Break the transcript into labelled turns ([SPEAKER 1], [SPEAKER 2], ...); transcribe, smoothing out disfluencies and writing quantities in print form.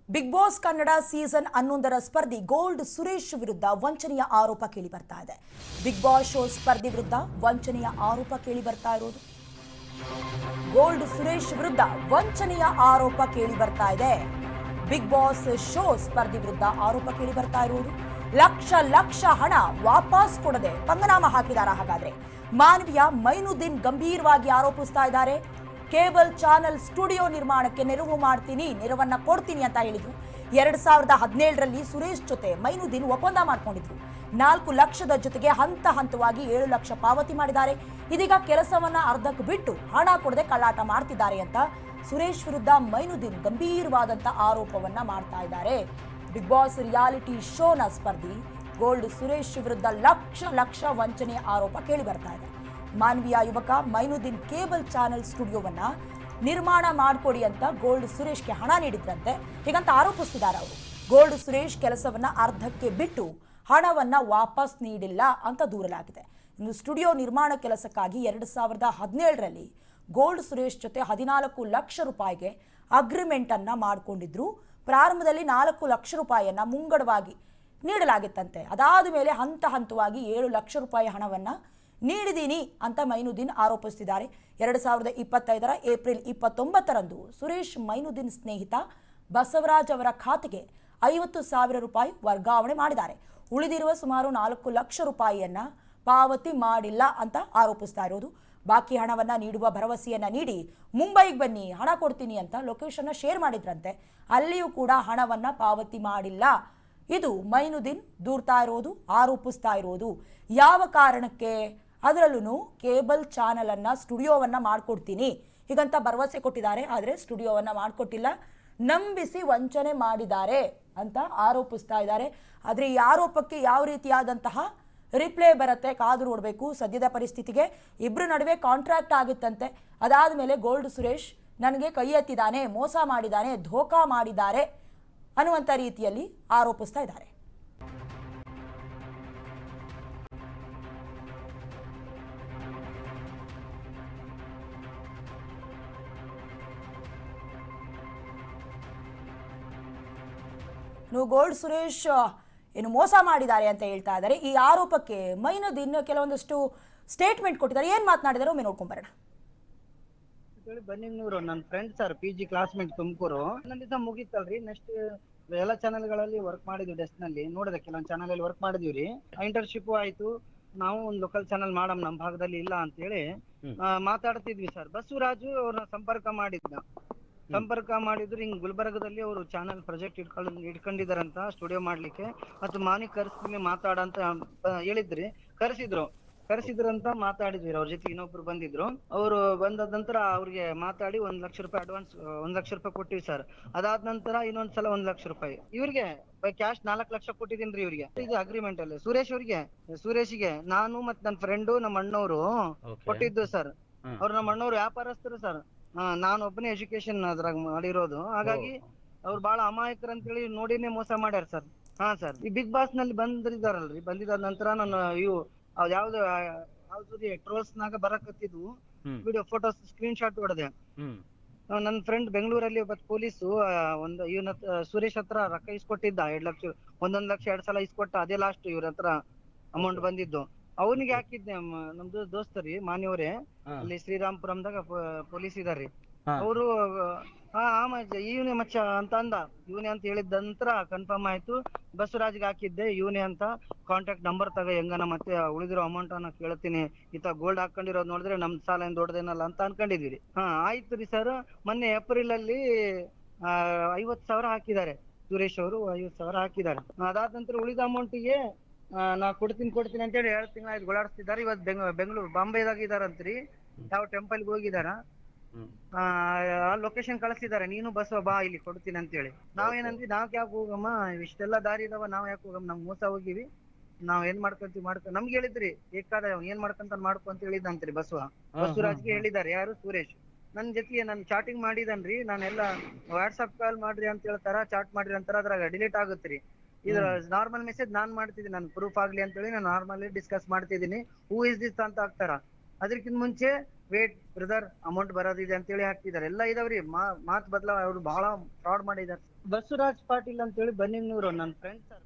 [SPEAKER 1] Big Boss Kannada season 11ರ ಸ್ಪರ್ಧಿ gold Suresh ವಿರುದ್ಧ ವಂಚನೆಯ ಆರೋಪ ಕೇಳಿ ಬರ್ತಾ ಇದೆ. ಬಿಗ್ ಬಾಸ್ ಶೋ ಸ್ಪರ್ಧಿ ವಿರುದ್ಧ ವಂಚನೆಯ ಆರೋಪ ಕೇಳಿ ಬರ್ತಾ ಇರೋದು. ಗೋಲ್ಡ್ ಸುರೇಶ್ ವಿರುದ್ಧ ವಂಚನೆಯ ಆರೋಪ ಕೇಳಿ ಬರ್ತಾ ಇದೆ. ಬಿಗ್ ಬಾಸ್ ಶೋ ಸ್ಪರ್ಧಿ ವಿರುದ್ಧ ಆರೋಪ ಕೇಳಿ ಬರ್ತಾ ಇರೋದು. ಲಕ್ಷ ಲಕ್ಷ ಹಣ ವಾಪಸ್ ಕೊಡದೆ ಪಂಗನಾಮ ಹಾಕಿದಾರ. ಹಾಗಾದ್ರೆ ಮಾನವಿಯ ಮೈನುದ್ದೀನ್ ಗಂಭೀರವಾಗಿ ಆರೋಪಿಸ್ತಾ ಇದ್ದಾರೆ. ಕೇಬಲ್ ಚಾನೆಲ್ ಸ್ಟುಡಿಯೋ ನಿರ್ಮಾಣಕ್ಕೆ ನೆರವು ಮಾಡ್ತೀನಿ, ನೆರವನ್ನ ಕೊಡ್ತೀನಿ ಅಂತ ಹೇಳಿದ್ರು. 2017ರಲ್ಲಿ ಸುರೇಶ್ ಜೊತೆ ಮೈನುದ್ದೀನ್ ಒಪ್ಪಂದ ಮಾಡ್ಕೊಂಡಿದ್ರು. 4 ಲಕ್ಷದ ಜೊತೆಗೆ ಹಂತ ಹಂತವಾಗಿ 7 ಲಕ್ಷ ಪಾವತಿ ಮಾಡಿದ್ದಾರೆ. ಇದೀಗ ಕೆಲಸವನ್ನ ಅರ್ಧಕ್ಕೆ ಬಿಟ್ಟು ಹಣ ಕೊಡದೆ ಕಳ್ಳಾಟ ಮಾಡ್ತಿದ್ದಾರೆ ಅಂತ ಸುರೇಶ್ ವಿರುದ್ಧ ಮೈನುದ್ದೀನ್ ಗಂಭೀರವಾದಂತ ಆರೋಪವನ್ನ ಮಾಡ್ತಾ ಇದ್ದಾರೆ. ಬಿಗ್ ಬಾಸ್ ರಿಯಾಲಿಟಿ ಶೋನ ಸ್ಪರ್ಧಿ ಗೋಲ್ಡ್ ಸುರೇಶ್ ವಿರುದ್ಧ ಲಕ್ಷ ಲಕ್ಷ ವಂಚನೆ ಆರೋಪ ಕೇಳಿ ಬರ್ತಾ ಇದೆ. ಮಾನವೀಯ ಯುವಕ ಮೈನುದ್ದೀನ್ ಕೇಬಲ್ ಚಾನೆಲ್ ಸ್ಟುಡಿಯೋವನ್ನ ನಿರ್ಮಾಣ ಮಾಡಿಕೊಡಿ ಅಂತ ಗೋಲ್ಡ್ ಸುರೇಶ್ಗೆ ಹಣ ನೀಡಿದ್ರಂತೆ. ಹೀಗಂತ ಆರೋಪಿಸ್ತಿದ್ದಾರೆ ಅವರು. ಗೋಲ್ಡ್ ಸುರೇಶ್ ಕೆಲಸವನ್ನ ಅರ್ಧಕ್ಕೆ ಬಿಟ್ಟು ಹಣವನ್ನ ವಾಪಸ್ ನೀಡಿಲ್ಲ ಅಂತ ದೂರಲಾಗಿದೆ. ಇನ್ನು ಸ್ಟುಡಿಯೋ ನಿರ್ಮಾಣ ಕೆಲಸಕ್ಕಾಗಿ 2017ರಲ್ಲಿ ಗೋಲ್ಡ್ ಸುರೇಶ್ ಜೊತೆ 14 ಲಕ್ಷ ರೂಪಾಯಿಗೆ ಅಗ್ರಿಮೆಂಟ್ ಅನ್ನ ಮಾಡಿಕೊಂಡಿದ್ರು. ಪ್ರಾರಂಭದಲ್ಲಿ 4 ಲಕ್ಷ ರೂಪಾಯಿಯನ್ನ ಮುಂಗಡವಾಗಿ ನೀಡಲಾಗಿತ್ತಂತೆ. ಅದಾದ ಮೇಲೆ ಹಂತ ಹಂತವಾಗಿ 7 ಲಕ್ಷ ರೂಪಾಯಿ ಹಣವನ್ನ ನೀಡಿದ್ದೀನಿ ಅಂತ ಮೈನುದ್ದೀನ್ ಆರೋಪಿಸುತ್ತಿದ್ದಾರೆ. 2025ರ ಏಪ್ರಿಲ್ 29ರಂದು ಸುರೇಶ್ ಮೈನುದ್ದೀನ್ ಸ್ನೇಹಿತ ಬಸವರಾಜ್ ಅವರ ಖಾತೆಗೆ 50,000 ರೂಪಾಯಿ ವರ್ಗಾವಣೆ ಮಾಡಿದ್ದಾರೆ. ಉಳಿದಿರುವ ಸುಮಾರು 4 ಲಕ್ಷ ರೂಪಾಯಿಯನ್ನ ಪಾವತಿ ಮಾಡಿಲ್ಲ ಅಂತ ಆರೋಪಿಸ್ತಾ ಇರೋದು. ಬಾಕಿ ಹಣವನ್ನ ನೀಡುವ ಭರವಸೆಯನ್ನ ನೀಡಿ ಮುಂಬೈಗೆ ಬನ್ನಿ, ಹಣ ಕೊಡ್ತೀನಿ ಅಂತ ಲೊಕೇಶನ್ ಶೇರ್ ಮಾಡಿದ್ರಂತೆ. ಅಲ್ಲಿಯೂ ಕೂಡ ಹಣವನ್ನ ಪಾವತಿ ಮಾಡಿಲ್ಲ. ಇದು ಮೈನುದ್ದೀನ್ ದೂರ್ತಾ ಇರೋದು, ಆರೋಪಿಸ್ತಾ ಇರೋದು. ಯಾವ ಕಾರಣಕ್ಕೆ? ಅದರಲ್ಲೂ ಕೇಬಲ್ ಚಾನಲ್ ಅನ್ನ ಸ್ಟುಡಿಯೋವನ್ನ ಮಾಡ್ಕೊಡ್ತೀನಿ ಹೀಗಂತ ಭರವಸೆ ಕೊಟ್ಟಿದ್ದಾರೆ. ಆದರೆ ಸ್ಟುಡಿಯೋವನ್ನ ಮಾಡಿಕೊಟ್ಟಿಲ್ಲ, ನಂಬಿಸಿ ವಂಚನೆ ಮಾಡಿದ್ದಾರೆ ಅಂತ ಆರೋಪಿಸ್ತಾ ಇದ್ದಾರೆ. ಆದರೆ ಈ ಆರೋಪಕ್ಕೆ ಯಾವ ರೀತಿಯಾದಂತಹ ರಿಪ್ಲೈ ಬರುತ್ತೆ ಕಾದು ನೋಡಬೇಕು. ಸದ್ಯದ ಪರಿಸ್ಥಿತಿಗೆ ಇಬ್ಬರ ನಡುವೆ ಕಾಂಟ್ರಾಕ್ಟ್ ಆಗಿತ್ತಂತೆ. ಅದಾದ ಮೇಲೆ ಗೋಲ್ಡ್ ಸುರೇಶ್ ನನಗೆ ಕೈ ಎತ್ತಿದ್ದಾನೆ, ಮೋಸ ಮಾಡಿದ್ದಾನೆ, ಧೋಕಾ ಮಾಡಿದ್ದಾರೆ ಅನ್ನುವಂಥ ರೀತಿಯಲ್ಲಿ ಆರೋಪಿಸ್ತಾ ಇದ್ದಾರೆ. ಗೋಲ್ಡ್ ಸುರೇಶ್ ಏನು ಮೋಸ ಮಾಡಿದ್ದಾರೆ ಅಂತ ಹೇಳ್ತಾ ಇದ್ದಾರೆ. ಈ ಆರೋಪಕ್ಕೆ ಮೈನುದ್ದೀನ್ ಕೆಲವೊಂದಷ್ಟು ಸ್ಟೇಟ್ಮೆಂಟ್ ಕೊಟ್ಟಿದ್ದಾರೆ. ಏನ್ ಮಾತನಾಡಿದಾರೆ ಒಮ್ಮೆ ನೋಡ್ಕೊಂಡ್ ಬರೋಣ.
[SPEAKER 2] ಬನ್ನಿಂಗ್ನೂರು ನನ್ನ friend sir, PG classmate Tumakuru. ನನ್ನ ದಿವಸ ಮುಗೀತಲ್ರಿ. ನೆಕ್ಸ್ಟ್ ಎಲ್ಲ ಚಾನೆಲ್ಗಳಲ್ಲಿ ವರ್ಕ್ ಮಾಡಿದ್ವಿ. ಡೆಸ್ಕ್ ನಲ್ಲಿ ನೋಡಿದೆ, ಕೆಲವೊಂದು ಚಾನೆಲ್ ಅಲ್ಲಿ ವರ್ಕ್ ಮಾಡಿದ್ವಿ. ಇಂಟರ್ನ್ಶಿಪ್ ಆಯ್ತು. ನಾವು ಒಂದು ಲೋಕಲ್ ಚಾನೆಲ್ ಮಾಡಮ್, ನಮ್ಮ ಭಾಗದಲ್ಲಿ ಇಲ್ಲ ಅಂತ ಹೇಳಿ ಮಾತಾಡ್ತಿದ್ವಿ ಸರ್. ಬಸವರಾಜು ಅವ್ರನ್ನ ಸಂಪರ್ಕ ಮಾಡಿದ್ರು. ಹಿಂಗ್ ಗುಲ್ಬರ್ಗದಲ್ಲಿ ಅವರು ಚಾನೆಲ್ ಪ್ರಾಜೆಕ್ಟ್ ಇಟ್ಕೊಂಡಿದಾರಂತ ಸ್ಟುಡಿಯೋ ಮಾಡ್ಲಿಕ್ಕೆ, ಮತ್ತು ಮಾನಿ ಕರ್ಸ್ತೀನಿ ಮಾತಾಡಂತ ಹೇಳಿದ್ರಿ. ಕರೆಸಿದ್ರಂತ ಮಾತಾಡಿದ್ವಿ. ಅವ್ರ ಜೊತೆ ಇನ್ನೊಬ್ರು ಬಂದಿದ್ರು. ಅವರು ಬಂದ ನಂತರ ಅವ್ರಿಗೆ ಮಾತಾಡಿ 1 ಲಕ್ಷ ರೂಪಾಯಿ ಅಡ್ವಾನ್ಸ್ 1 ಲಕ್ಷ ರೂಪಾಯಿ ಕೊಟ್ಟಿವಿ ಸರ್. ಅದಾದ ನಂತರ ಇನ್ನೊಂದ್ಸಲ 1 ಲಕ್ಷ ರೂಪಾಯಿ ಇವ್ರಿಗೆ ಕ್ಯಾಶ್ 4 ಲಕ್ಷ ಕೊಟ್ಟಿದೀನ್ರಿ ಇವ್ರಿಗೆ. ಇದು ಅಗ್ರಿಮೆಂಟ್ ಅಲ್ಲಿ ಸುರೇಶ್ಗೆ ನಾನು ಮತ್ ನನ್ನ ಫ್ರೆಂಡು ನಮ್ಮ ಅಣ್ಣವ್ರು ಕೊಟ್ಟಿದ್ದು ಸರ್. ಅವ್ರು ನಮ್ಮ ಅಣ್ಣವ್ರು ವ್ಯಾಪಾರಸ್ಥರು ಸರ್. ನಾನು ಒಬ್ಬನೇ ಎಜುಕೇಶನ್ ಅದ್ರಾಗ ಮಾಡಿರೋದು. ಹಾಗಾಗಿ ಅವ್ರು ಬಹಳ ಅಮಾಯಕರು ಅಂತೇಳಿ ನೋಡಿನೇ ಮೋಸ ಮಾಡ್ಯಾರ ಸರ್. ಹಾ ಸರ್, ಈ ಬಿಗ್ ಬಾಸ್ ನಲ್ಲಿ ಬಂದಿದ ನಂತರ ನಾನು ಇವು ಯಾವ್ದು ಟ್ರೋಲ್ಸ್ ನಾಗ ಬರಕತ್ತಿದ್ವು ವಿಡಿಯೋ ಫೋಟೋಸ್ ಸ್ಕ್ರೀನ್ ಶಾಟ್ ಹೊಡೆದೆ. ನನ್ನ ಫ್ರೆಂಡ್ ಬೆಂಗಳೂರಲ್ಲಿ ಒಬ್ಬ ಪೊಲೀಸು ಇವನ ಸುರೇಶ್ ಹತ್ರ ರೊಕ್ಕ ಇಸ್ಕೊಟ್ಟಿದ್ದ 2 ಲಕ್ಷ, 1 ಲಕ್ಷ 2 ಸಲ ಇಸ್ಕೊಟ್ಟ. ಅದೇ ಲಾಸ್ಟ್ ಇವ್ರ ಹತ್ರ ಅಮೌಂಟ್ ಬಂದಿದ್ದು. ಅವನಿಗೆ ಹಾಕಿದ್ದೆ. ನಮ್ದು ದೋಸ್ತರಿ ಮಾನ್ಯವರೇ, ಅಲ್ಲಿ ಶ್ರೀರಾಮ್ಪುರಂದಾಗ ಪೊಲೀಸ್ ಇದಾರ್ರಿ. ಅವರು ಇವನೇ ಮಚ್ಚ ಅಂತ ಅಂದ. ಇವನೇ ಅಂತ ಹೇಳಿದ ನಂತರ ಕನ್ಫರ್ಮ್ ಆಯ್ತು. ಬಸವರಾಜ್ಗೆ ಹಾಕಿದ್ದೆ ಇವನೇ ಅಂತ. ಕಾಂಟ್ಯಾಕ್ಟ್ ನಂಬರ್ ತಗ, ಹೆಂಗನ ಮತ್ತೆ ಉಳಿದಿರೋ ಅಮೌಂಟ್ ಅನ್ನ ಕೇಳ್ತೀನಿ. ಗೋಲ್ಡ್ ಹಾಕೊಂಡಿರೋದು ನೋಡಿದ್ರೆ ನಮ್ ಸಾಲ ಏನ್ ದೊಡ್ಡದೇನಲ್ಲ ಅಂತ ಅನ್ಕೊಂಡಿದ್ವಿ. ಆಯ್ತು ರೀ ಸರ್. ಮೊನ್ನೆ ಏಪ್ರಿಲ್ ಅಲ್ಲಿ 50,000 ಹಾಕಿದ್ದಾರೆ ಸುರೇಶ್ ಅವರು. 50,000 ಹಾಕಿದ್ದಾರೆ. ಅದಾದ ನಂತರ ಉಳಿದ ಅಮೌಂಟಿಗೆ ನಾ ಕೊಡ್ತೀನಿ ಅಂತ ಹೇಳಿ 2 ತಿಂಗಳಾಯ್ತು ಗೋಳಾಡ್ತಿದ್ದಾರೆ. ಇವತ್ತು ಬೆಂಗಳೂರು ಬಾಂಬೆದಾಗ ಇದಾರಂತ್ರಿ. ಯಾವ ಟೆಂಪಲ್ಗೆ ಹೋಗಿದಾರ. ಲೊಕೇಶನ್ ಕಳಿಸಿದಾರೆ. ನೀನು ಬಸವ ಬಾ, ಇಲ್ಲಿ ಕೊಡ್ತೀನಿ ಅಂತ ಹೇಳಿ. ನಾವೇನಂದ್ವಿ, ನಾವ್ ಯಾಕೆ ಹೋಗಮ್ಮ, ಇಷ್ಟೆಲ್ಲಾ ದಾರಿ ಇದಾವ, ನಾವ್ ಯಾಕೆ ಹೋಗಮ್ಮ, ನಮ್ ಮೋಸ ಹೋಗಿವಿ, ನಾವ್ ಏನ್ ಮಾಡ್ಕೊಂತೀವಿ ನಮ್ಗೆ ಹೇಳಿದ್ರಿ. ಬೇಕಾದ ಏನ್ ಮಾಡ್ಕೊಂತ ಮಾಡ್ಕೊ ಅಂತ ಹೇಳಿದಂತ್ರಿ ಬಸವರಾಜ್ಗೆ ಹೇಳಿದಾರೆ. ಯಾರು? ಸುರೇಶ್. ನನ್ ಜೊತೆಗೆ ನನ್ ಚಾಟಿಂಗ್ ಮಾಡಿದನ್ರಿ. ನಾನೆಲ್ಲ ವಾಟ್ಸ್ಆಪ್ ಕಾಲ್ ಮಾಡ್ರಿ ಅಂತ ಹೇಳ್ತಾರ, ಚಾಟ್ ಮಾಡ್ರಿ ಅಂತಾರ. ಅದ್ರಾಗ ಡಿಲೀಟ್ ಆಗುತ್ತ್ರಿ. ಇದು ನಾರ್ಮಲ್ ಮೆಸೇಜ್ ನಾನ್ ಮಾಡ್ತಿದ್ದೀನಿ, ನನ್ ಪ್ರೂಫ್ ಆಗ್ಲಿ ಅಂತ ಹೇಳಿ ನಾನು ನಾರ್ಮಲಿ ಡಿಸ್ಕಸ್ ಮಾಡ್ತಿದ್ದೀನಿ. ಹೂ ಇಸ್ ದಿಸ್ ಅಂತ ಹಾಕ್ತಾರ. ಅದಕ್ಕಿಂತ ಮುಂಚೆ ವೇಟ್ ಬ್ರದರ್ ಅಮೌಂಟ್ ಬರೋದಿದೆ ಅಂತ ಹೇಳಿ ಹಾಕ್ತಿದಾರೆ. ಎಲ್ಲ ಇದಾವ್ರಿ. ಮಾತ್ ಬದಲ ಅವ್ರು ಬಹಳ ಫ್ರಾಡ್ ಮಾಡಿದಾರೆ. ಬಸವರಾಜ್ ಪಾಟೀಲ್ ಅಂತ ಹೇಳಿ ಬನ್ನಿನೂರು ನನ್ನ ಫ್ರೆಂಡ್ ಸರ್.